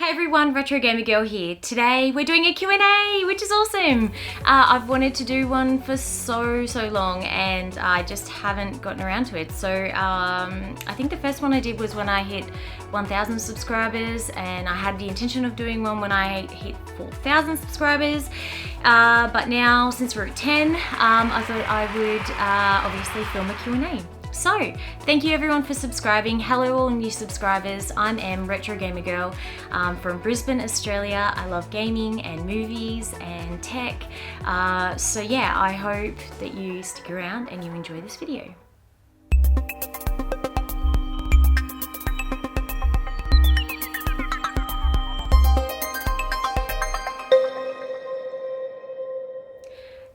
Hi everyone, Retro Gamer Girl here. Today we're doing a Q&A, which is awesome. I've wanted to do one for so long and I just haven't gotten around to it. So I think the first one I did was when I hit 1,000 subscribers, and I had the intention of doing one when I hit 4,000 subscribers. But now, since we're at 10, I thought I would obviously film a Q&A. So, thank you everyone for subscribing. Hello all new subscribers. I'm Em, Retro Gamer Girl, from Brisbane, Australia. I love gaming and movies and tech. So yeah, I hope that you stick around and you enjoy this video.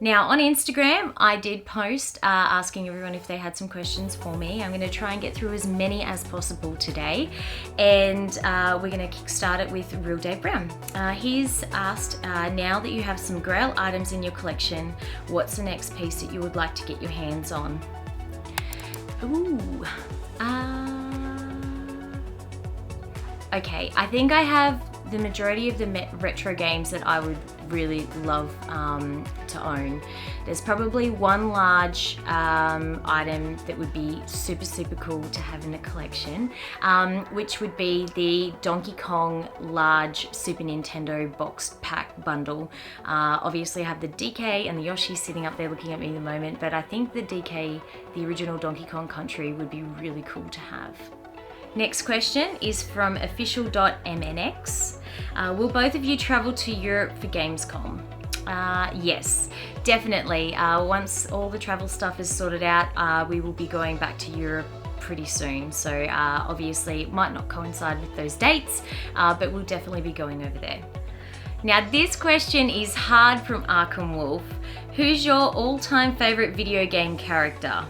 Now on Instagram, I did post asking everyone if they had some questions for me. I'm going to try and get through as many as possible today, and we're going to kickstart it with Real Dave Brown. He's asked, now that you have some Grail items in your collection, what's the next piece that you would like to get your hands on? Ooh, okay, I think I have the majority of the retro games that I would really love to own. There's probably one large item that would be super cool to have in a collection, which would be the Donkey Kong large Super Nintendo box pack bundle. Obviously I have the DK and the Yoshi sitting up there looking at me at the moment, but I think the DK, the original Donkey Kong Country, would be really cool to have. Next question is from official.mnx. Will both of you travel to Europe for Gamescom? Yes, definitely. Once all the travel stuff is sorted out, we will be going back to Europe pretty soon. So obviously it might not coincide with those dates, but we'll definitely be going over there. Now this question is hard from Arkham Wolf. Who's your all-time favorite video game character?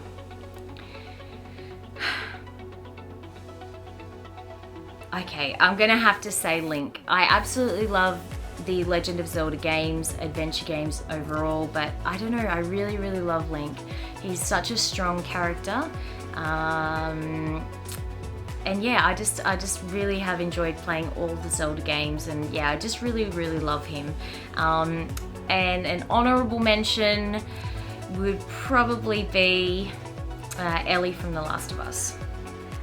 Okay, I'm gonna have to say Link. I absolutely love the Legend of Zelda games, adventure games overall, but I don't know, I really love Link. He's such a strong character. And yeah, I just really have enjoyed playing all the Zelda games, and yeah, I just really love him. And an honorable mention would probably be Ellie from The Last of Us.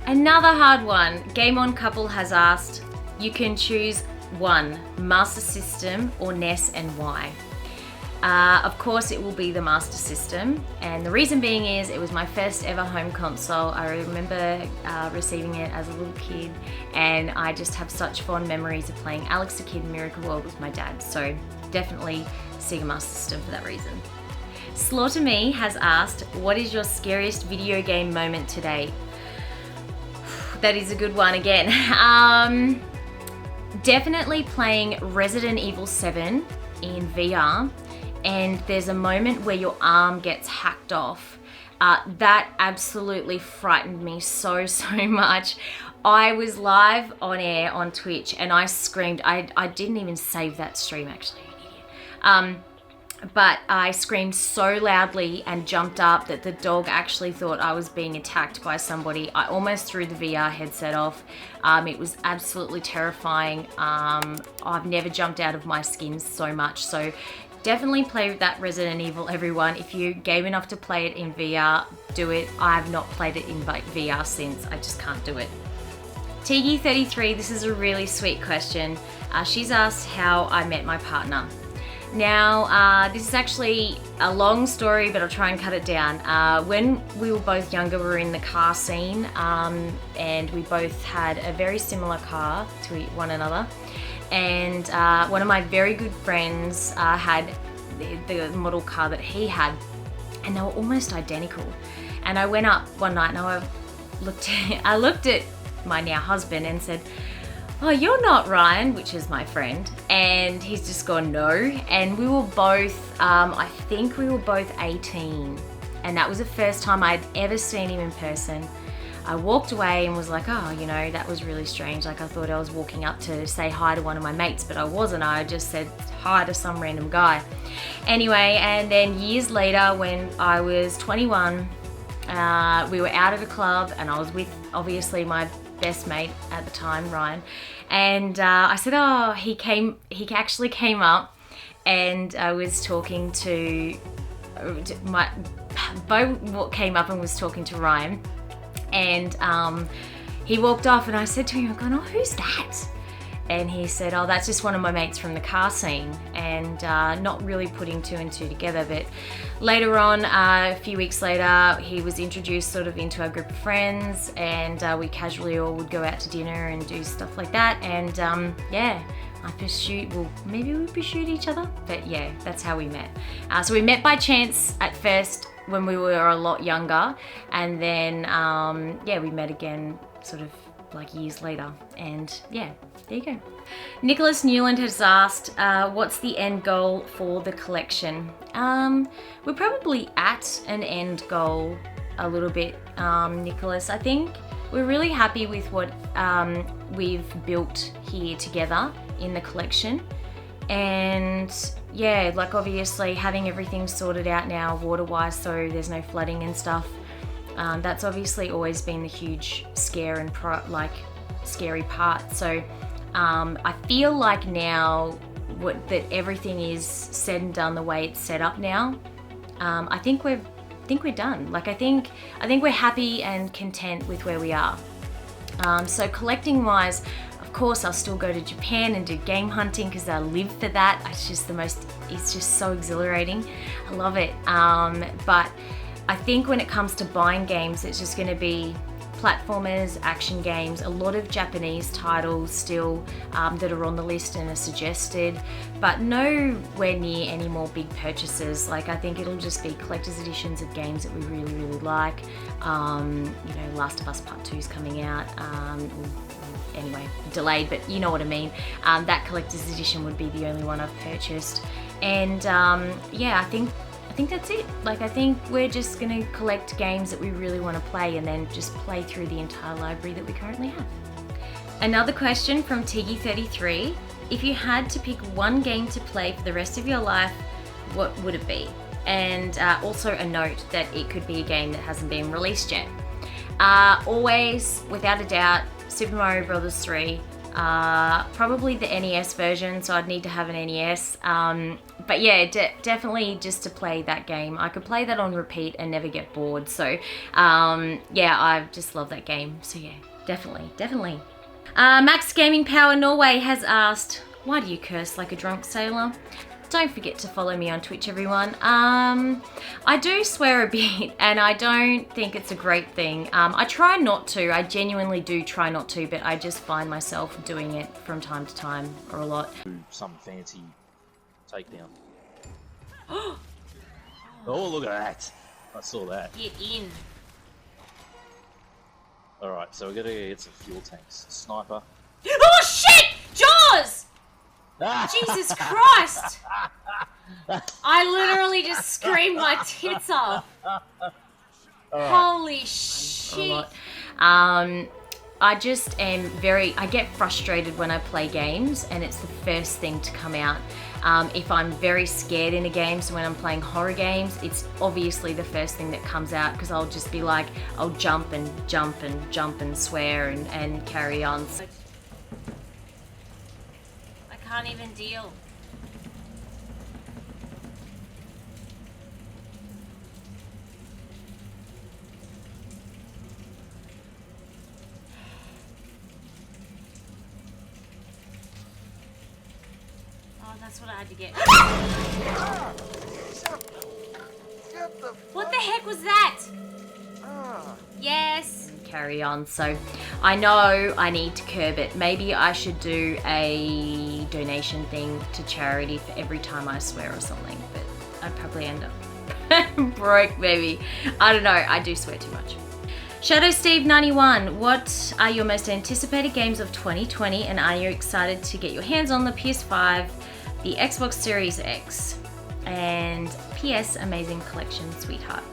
Another hard one. Game On Couple has asked, you can choose one, Master System or NES, and why? Of course it will be the Master System, and the reason being is it was my first ever home console. I remember receiving it as a little kid, and I just have such fond memories of playing Alex the Kid in Miracle World with my dad, so definitely Sega Master System for that reason. Slaughter Me has asked, what is your scariest video game moment to date? That is a good one again. Definitely playing Resident Evil 7 in VR, and there's a moment where your arm gets hacked off. That absolutely frightened me so much. I was live on air on Twitch and I screamed. I didn't even save that stream, actually, an idiot. But I screamed so loudly and jumped up that the dog actually thought I was being attacked by somebody. I almost threw the VR headset off. It was absolutely terrifying. I've never jumped out of my skin so much. So definitely play with that Resident Evil, everyone. If you're game enough to play it in VR, do it. I have not played it in VR since. I just can't do it. Tigi33, this is a really sweet question. She's asked how I met my partner. Now, this is actually a long story, but I'll try and cut it down. When we were both younger, we were in the car scene, and we both had a very similar car to one another. And one of my very good friends had the model car that he had, and they were almost identical. And I went up one night and I looked at my now husband and said, oh, you're not Ryan, which is my friend. And he's just gone, no. And we were both, I think we were both 18. And that was the first time I'd ever seen him in person. I walked away and was like, oh, you know, that was really strange. Like I thought I was walking up to say hi to one of my mates, but I wasn't. I just said hi to some random guy. Anyway, and then years later when I was 21, we were out at a club and I was with obviously my best mate at the time, Ryan, And I said, oh, he actually came up, and I was talking to Bo came up and was talking to Ryan, and he walked off, and I said to him, I'm going, oh, who's that? And he said, oh, that's just one of my mates from the car scene, and not really putting two and two together. But later on, a few weeks later, he was introduced sort of into our group of friends, and we casually all would go out to dinner and do stuff like that. And yeah, maybe we pursued each other, but yeah, that's how we met. So we met by chance at first when we were a lot younger, and then yeah, we met again sort of like years later, and yeah, there you go. Nicholas Newland has asked, what's the end goal for the collection? We're probably at an end goal a little bit, Nicholas. I think we're really happy with what we've built here together in the collection, and yeah, like obviously having everything sorted out now water-wise, so there's no flooding and stuff. That's obviously always been the huge scare and scary part. So I feel like now that everything is said and done the way it's set up now, I think we're done. Like I think we're happy and content with where we are. So collecting wise, of course, I'll still go to Japan and do game hunting because I live for that. It's just so exhilarating. I love it. But I think when it comes to buying games, it's just going to be platformers, action games, a lot of Japanese titles still that are on the list and are suggested, but nowhere near any more big purchases. Like I think it'll just be collector's editions of games that we really, really like. You know, Last of Us Part 2 is coming out. Anyway, delayed, but you know what I mean. That collector's edition would be the only one I've purchased. And yeah, I think that's it. Like I think we're just gonna collect games that we really want to play and then just play through the entire library that we currently have. Another question from Tiggy33. If you had to pick one game to play for the rest of your life, what would it be? And also a note that it could be a game that hasn't been released yet. Always, without a doubt, Super Mario Bros. 3. Probably the NES version, so I'd need to have an NES. But yeah, definitely just to play that game. I could play that on repeat and never get bored. So yeah, I just love that game. So yeah, definitely. Max Gaming Power Norway has asked, why do you curse like a drunk sailor? Don't forget to follow me on Twitch, everyone. I do swear a bit, and I don't think it's a great thing. I try not to. I genuinely do try not to, but I just find myself doing it from time to time, or a lot. Some fancy takedown. Oh, look at that. I saw that. Get in. Alright, so we're gonna get some fuel tanks. Sniper. Oh shit! Jaws! Jesus Christ! I literally just screamed my tits off. Right. Holy shit. I just am I get frustrated when I play games and it's the first thing to come out. If I'm very scared in a game, so when I'm playing horror games, it's obviously the first thing that comes out because I'll just be like, I'll jump and swear and carry on. I can't even deal. Oh, that's what I had to get. What the heck was that? Yes. Carry on. So I know I need to curb it. Maybe I should do a donation thing to charity for every time I swear or something, but I'd probably end up broke maybe. I don't know, I do swear too much. Shadow Steve 91, what are your most anticipated games of 2020 and are you excited to get your hands on the PS5, the Xbox Series X, and PS Amazing Collection, sweetheart?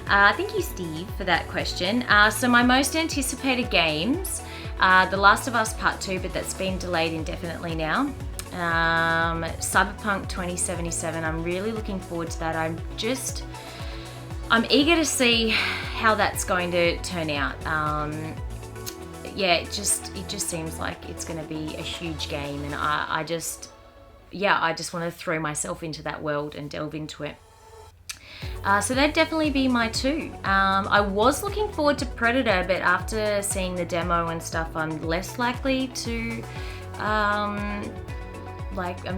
Thank you, Steve, for that question. So my most anticipated games, The Last of Us Part 2, but that's been delayed indefinitely now. Cyberpunk 2077, I'm really looking forward to that. I'm eager to see how that's going to turn out. yeah, it just seems like it's going to be a huge game, and I just want to throw myself into that world and delve into it. So that'd definitely be my two. I was looking forward to Predator, but after seeing the demo and stuff, I'm less likely to, I'm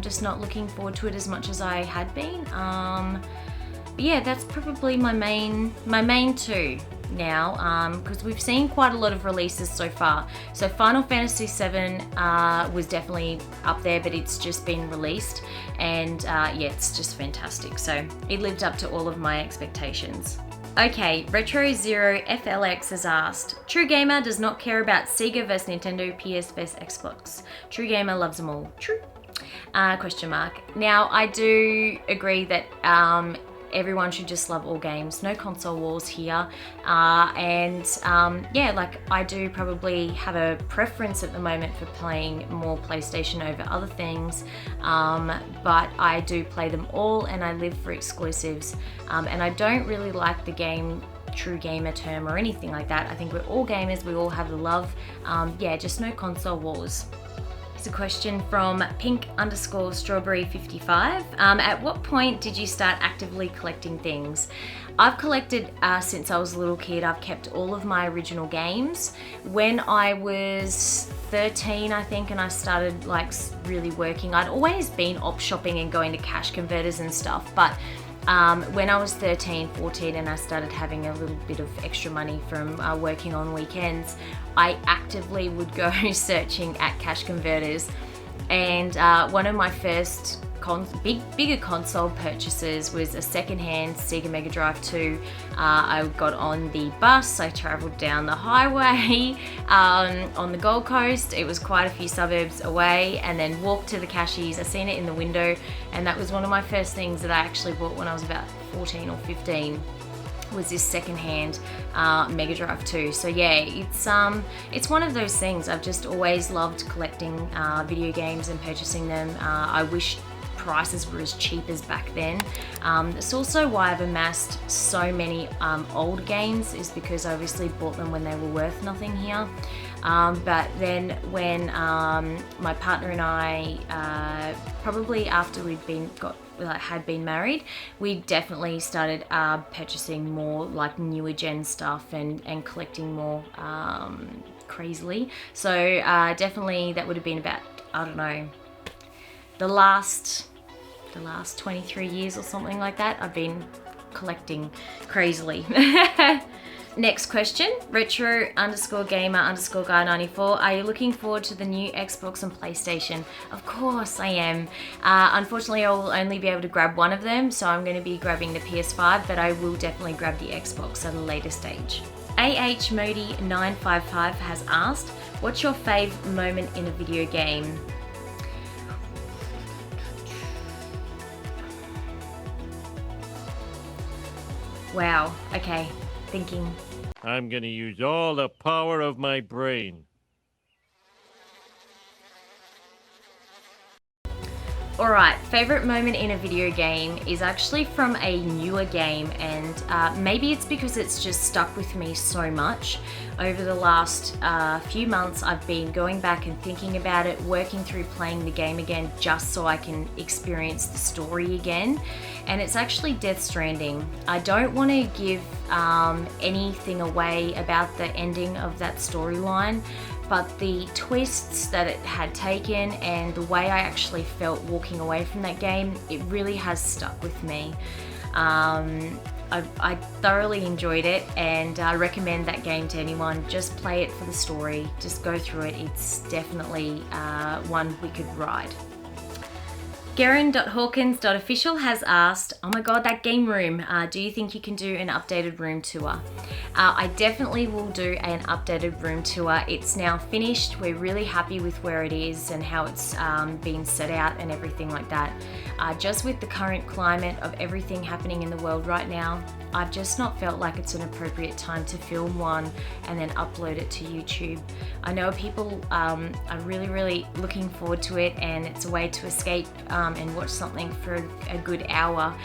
just not looking forward to it as much as I had been. But yeah, that's probably my main two now, because we've seen quite a lot of releases so far. So Final Fantasy VII was definitely up there, but it's just been released, and yeah, it's just fantastic. So it lived up to all of my expectations. Okay, Retro Zero FLX has asked, True Gamer does not care about Sega vs Nintendo, PS vs Xbox. True Gamer loves them all. True? Question mark. Now, I do agree that everyone should just love all games. No console wars here. Yeah, like I do probably have a preference at the moment for playing more PlayStation over other things, but I do play them all and I live for exclusives. And I don't really like the game true gamer term or anything like that. I think we're all gamers, we all have the love. Yeah, just no console wars. It's a question from pink_strawberry55. At what point did you start actively collecting things? I've collected since I was a little kid. I've kept all of my original games. When I was 13, I think, and I started like really working, I'd always been op shopping and going to cash converters and stuff, but when I was 13, 14 and I started having a little bit of extra money from working on weekends, I actively would go searching at cash converters, and one of my first bigger console purchases was a secondhand Sega Mega Drive 2. I got on the bus, I travelled down the highway on the Gold Coast. It was quite a few suburbs away, and then walked to the cashies. I seen it in the window, and that was one of my first things that I actually bought when I was about 14 or 15. Was this secondhand Mega Drive 2. So yeah, it's one of those things. I've just always loved collecting video games and purchasing them. I wish prices were as cheap as back then. It's also why I've amassed so many old games, is because I obviously bought them when they were worth nothing here. But then when my partner and I, probably after had been married, we definitely started purchasing more like newer gen stuff and collecting more crazily. So definitely that would have been about, I don't know, the last 23 years or something like that. I've been collecting crazily. Next question, retro_gamer_guy94. Are you looking forward to the new Xbox and PlayStation? Of course I am. Unfortunately, I will only be able to grab one of them, so I'm going to be grabbing the PS5, but I will definitely grab the Xbox at a later stage. Modi955 has asked, what's your fave moment in a video game? Wow, okay, thinking. I'm gonna use all the power of my brain. Alright, favourite moment in a video game is actually from a newer game, and maybe it's because it's just stuck with me so much. Over the last few months I've been going back and thinking about it, working through playing the game again just so I can experience the story again, and it's actually Death Stranding. I don't want to give anything away about the ending of that storyline, but the twists that it had taken and the way I actually felt walking away from that game, it really has stuck with me. I thoroughly enjoyed it, and I recommend that game to anyone. Just play it for the story, just go through it. It's definitely one we could ride. Garen.Hawkins.official has asked, oh my god, that game room, do you think you can do an updated room tour? I definitely will do an updated room tour. It's now finished. We're really happy with where it is and how it's been set out and everything like that. Just with the current climate of everything happening in the world right now, I've just not felt like it's an appropriate time to film one and then upload it to YouTube. I know people are really looking forward to it, and it's a way to escape and watch something for a good hour.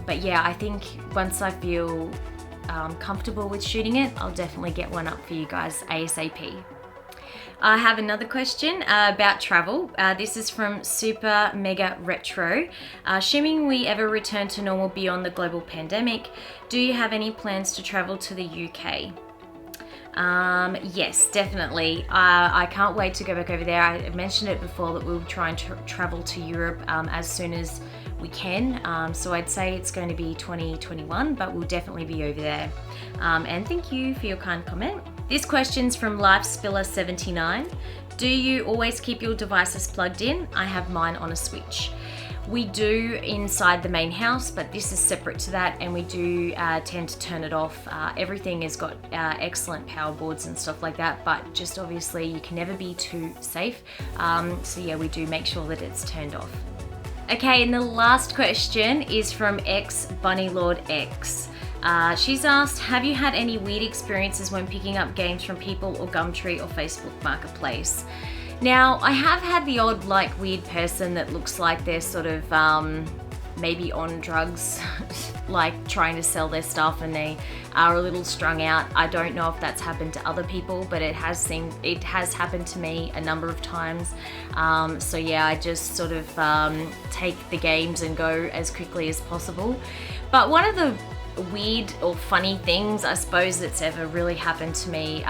But yeah, I think once I feel comfortable with shooting it, I'll definitely get one up for you guys ASAP. I have another question about travel. This is from Super Mega Retro. Assuming we ever return to normal beyond the global pandemic, do you have any plans to travel to the UK? Yes, definitely. I can't wait to go back over there. I mentioned it before that we'll try and travel to Europe as soon as we can. So I'd say it's going to be 2021, but we'll definitely be over there. And thank you for your kind comment. This question's from LifeSpiller79. Do you always keep your devices plugged in? I have mine on a switch. We do inside the main house, but this is separate to that, and we do tend to turn it off. Everything has got excellent power boards and stuff like that, but just obviously you can never be too safe. So yeah, we do make sure that it's turned off. Okay, and the last question is from Bunnylord X. She's asked, have you had any weird experiences when picking up games from people or Gumtree or Facebook Marketplace? Now, I have had the odd weird person that looks like they're sort of maybe on drugs, like trying to sell their stuff and they are a little strung out. I don't know if that's happened to other people, but it has happened to me a number of times. So yeah, I just sort of take the games and go as quickly as possible. But one of the weird or funny things I suppose that's ever really happened to me,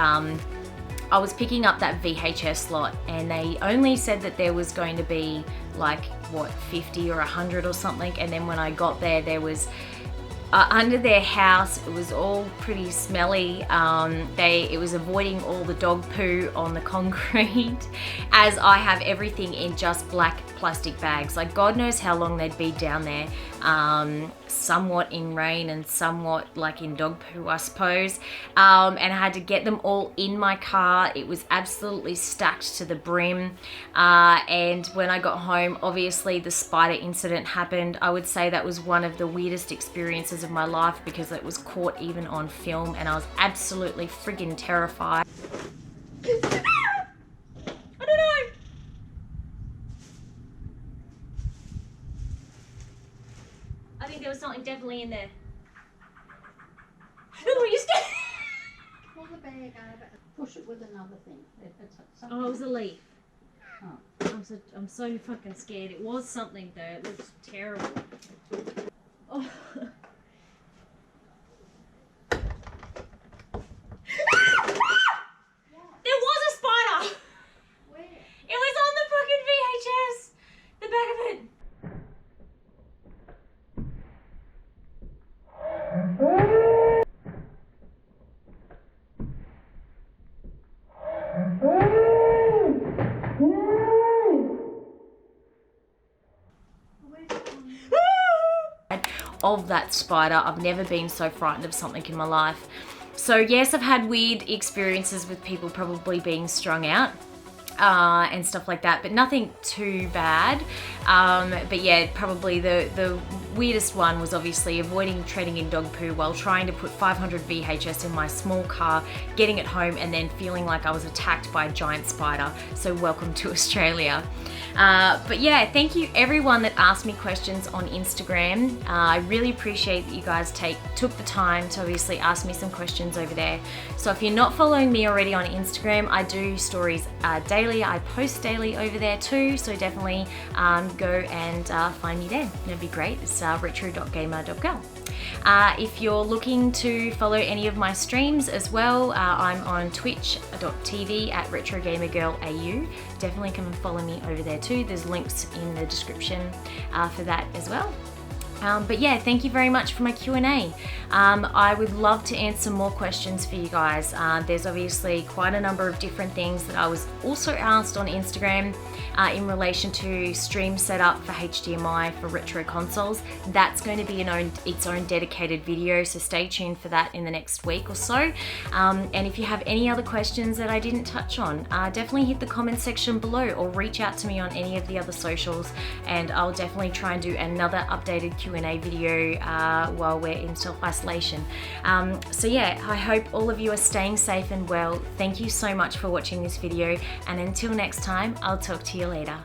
I was picking up that VHS lot and they only said that there was going to be 50 or 100 or something, and then when I got there was under their house, it was all pretty smelly. It was avoiding all the dog poo on the concrete, as I have everything in just black plastic bags. God knows how long they'd be down there, somewhat in rain and somewhat in dog poo, I suppose. And I had to get them all in my car. It was absolutely stacked to the brim. And when I got home, obviously the spider incident happened. I would say that was one of the weirdest experiences of my life because it was caught even on film, and I was absolutely friggin' terrified. I don't know. I think there was something definitely in there. Who are you scared? Pull the bag over and push it with another thing. Oh, it was a leaf. Oh. I'm so fucking scared. It was something though. It looks terrible. Oh. There was a spider! Where? It was on the fucking VHS! The back of it. Of that spider. I've never been so frightened of something in my life. So yes, I've had weird experiences with people probably being strung out and stuff like that, but nothing too bad. But yeah, probably the weirdest one was obviously avoiding treading in dog poo while trying to put 500 VHS in my small car, getting it home and then feeling like I was attacked by a giant spider. So welcome to Australia. But yeah, thank you everyone that asked me questions on Instagram. I really appreciate that you guys took the time to obviously ask me some questions over there. So if you're not following me already on Instagram, I do stories daily. I post daily over there too, so definitely go and find me there. That'd be great. It's retro.gamer.girl. If you're looking to follow any of my streams as well, I'm on twitch.tv at retrogamergirlau. Definitely come and follow me over there too. There's links in the description for that as well. But yeah, thank you very much for my Q&A. I would love to answer more questions for you guys. There's obviously quite a number of different things that I was also asked on Instagram in relation to stream setup for HDMI for retro consoles. That's going to be its own dedicated video, so stay tuned for that in the next week or so. And if you have any other questions that I didn't touch on, definitely hit the comment section below or reach out to me on any of the other socials, and I'll definitely try and do another updated Q&A video while we're in self-isolation. So yeah, I hope all of you are staying safe and well. Thank you so much for watching this video, and until next time, I'll talk to you later.